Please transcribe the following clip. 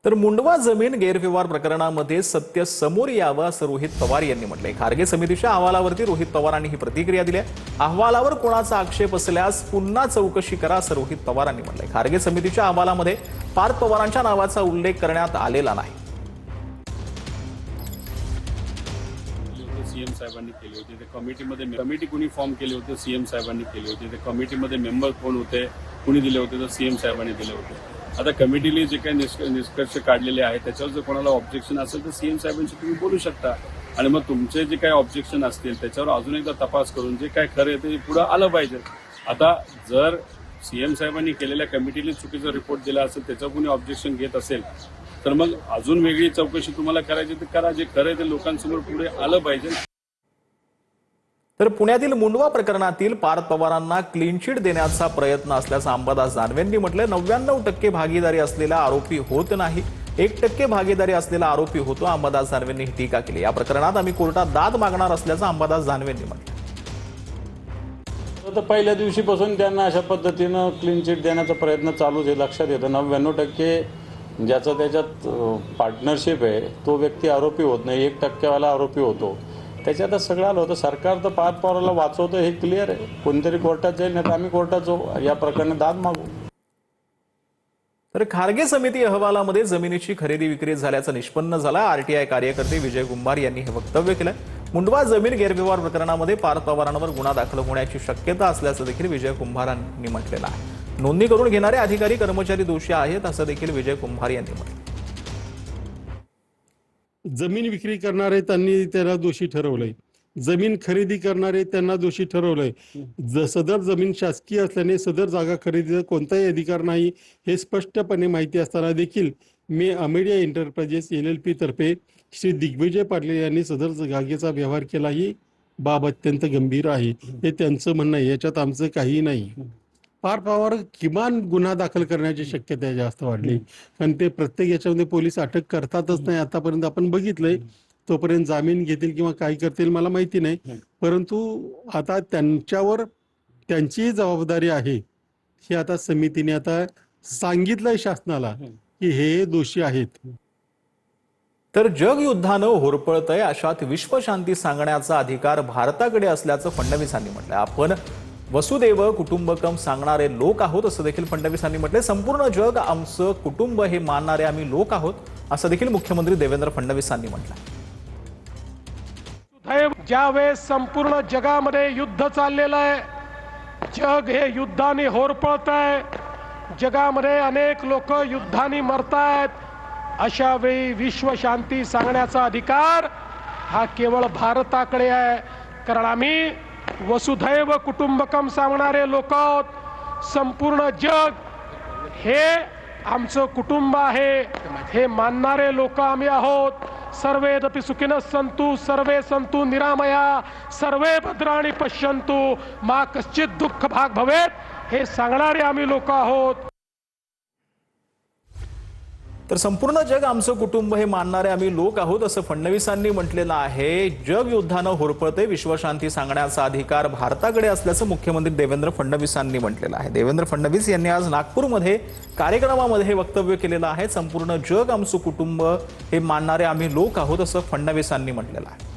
तर मुंडवा जमीन गैरव्यवहार प्रकरणामध्ये सत्य समोर यावं असं रोहित पवार यांनी म्हटलंय। खारगे समितीच्या अहवालावरती रोहित पवारांनी ही प्रतिक्रिया दिली आहे। अहवालावर कोणाचा आक्षेप असल्यास पुन्हा चौकशी करा असं रोहित पवारांनी म्हटलंय। खारगे समितीच्या अहवालामध्ये पार्थ पवारांच्या नावाचा उल्लेख करण्यात आलेला नाही। सीएम साहेबांनी केले होते ते कमिटी कोणी फॉर्म केले होते, सीएम साहेबांनी केले होते ते कमिटीमध्ये मेंबर कोण होते, कुणी दिले होते तर सीएम साहेबांनी दिले होते। आता कमिटीने जे काही निष्कर्ष काढलेले आहेत त्याच्यावर जर कोणाला ऑब्जेक्शन असेल तर सीएम साहेबांशी तुम्ही बोलू शकता आणि मग तुमचे जे काही ऑब्जेक्शन असतील त्याच्यावर अजून एकदा तपास करून जे काय खरं आहे ते पुढे आलं पाहिजे। आता जर सीएम साहेबांनी केलेल्या कमिटीने चुकीचा रिपोर्ट दिला असेल त्याच्यावर कोणी ऑब्जेक्शन घेत असेल तर मग अजून वेगळी चौकशी तुम्हाला करायची तर करा, जे खरं आहे ते लोकांसमोर पुढे आलं पाहिजे। तर पुण्यातील मुंडवा प्रकरणातील पार्थ पवारांना क्लीन चिट देण्याचा प्रयत्न असल्याचं अंबादास दानवेंनी म्हटलं। 99% भागीदारी असलेला आरोपी होत नाही, 1% भागीदारी असलेला आरोपी होतो। अंबादास दानवेंनी ही टीका केली। या प्रकरणात आम्ही कोर्टात दाद मागणार असल्याचं अंबादास दानवेंनी म्हटलं। तर पहिल्या दिवशीपासून त्यांना अशा पद्धतीनं क्लीन चिट देण्याचा प्रयत्न चालूच आहे। लक्षात येतं 99% ज्याचं त्याच्यात पार्टनरशिप आहे तो व्यक्ती आरोपी होत नाही, 1% वाला आरोपी होतो। त्याच्यातच सगळं आलं होतं। सरकार तर पार्थ पवाराला वाचवतं हे क्लिअर आहे। कोणतरी कोर्टात जाईल नाही तर आम्ही कोर्टात जाऊ, या प्रकरणात दाद मागू। तर खारगे समिती अहवालामध्ये जमिनीची खरेदी विक्री झाल्याचं निष्पन्न झालं। आरटीआय कार्यकर्ते विजय कुंभार यांनी हे वक्तव्य केलं। मुंडवा जमीन गैरव्यवहार प्रकरणामध्ये पार्थ पवारांवर गुन्हा दाखल होण्याची शक्यता असल्याचं देखील विजय कुंभारांनी म्हटलेलं आहे। नोंदणी करून घेणारे अधिकारी कर्मचारी दोषी आहेत असं देखील विजय कुंभार यांनी म्हटलं। जमीन विक्री करणारे त्यांनी त्याला दोषी ठरवलंय, जमीन खरेदी करणारे त्यांना दोषी ठरवलंय। सदर जमीन शासकीय असल्याने सदर जागा खरेदीचा कोणताही अधिकार नाही हे स्पष्टपणे माहिती असताना देखील मी अमेडिया एंटरप्राइजेस LLP तर्फे श्री दिग्विजय पाटील यांनी सदर जागेचा व्यवहार केला ही बाब अत्यंत गंभीर आहे हे त्यांचं म्हणणं आहे। याच्यात आमचं काही नाही। पार्थ पवार किमान गुन्हा दाखल करण्याची शक्यता जास्त वाढली, कारण ते प्रत्येक याच्यामध्ये पोलीस अटक करतातच नाही आतापर्यंत आपण बघितलंय। तोपर्यंत जामीन घेतील किंवा काय करतील मला माहिती नाही, परंतु आता त्यांच्यावर त्यांची जबाबदारी आहे ही आता समितीने आता सांगितलंय शासनाला की हे दोषी आहेत। तर जगयुद्धानं होरपळतंय अशात विश्वशांती सांगण्याचा अधिकार भारताकडे असल्याचं फडणवीसांनी म्हटलंय। आपण वसुदैव कुटुंबकम सांगणारे लोक आहोत असं देखील फडणवीसांनी म्हटले। संपूर्ण जग आमचं कुटुंब हे मानणारे आम्ही लोक आहोत असं देखील मुख्यमंत्री देवेंद्र फडणवीसांनी म्हटलं। ज्यावेळेस संपूर्ण जगामध्ये युद्ध चाललेलं आहे, जग हे युद्धाने होरपळतंय, जगामध्ये अनेक लोक युद्धाने मरतायत, अशा वेळी विश्वशांती सांगण्याचा अधिकार हा केवळ भारताकडे आहे। कारण आम्ही वसुधैव कुटुंबकम सांगणारे लोक आहोत। संपूर्ण जग हे आमचं कुटुंब आहे हे मानणारे लोक आम्ही आहोत। सर्वेदपि सुखिनः सन्तु सर्वे सन्तु निरामया सर्वे भद्राणि पश्यन्तु मा कश्चित् दुःख भाग भवेत् हे सांगणारे आम्ही लोक आहोत। तर संपूर्ण जग आमचं कुटुंब हे मानणारे आम्ही लोक आहोत असं फडणवीसांनी म्हटलेलं आहे। जग युद्धानं होरपळते, विश्वशांती सांगण्याचा अधिकार भारताकडे असल्याचं मुख्यमंत्री देवेंद्र फडणवीसांनी म्हटलेलं आहे। देवेंद्र फडणवीस यांनी आज नागपूरमध्ये कार्यक्रमामध्ये हे वक्तव्य केलेलं आहे। संपूर्ण जग आमचं कुटुंब हे मानणारे आम्ही लोक आहोत असं फडणवीसांनी म्हटलेलं आहे।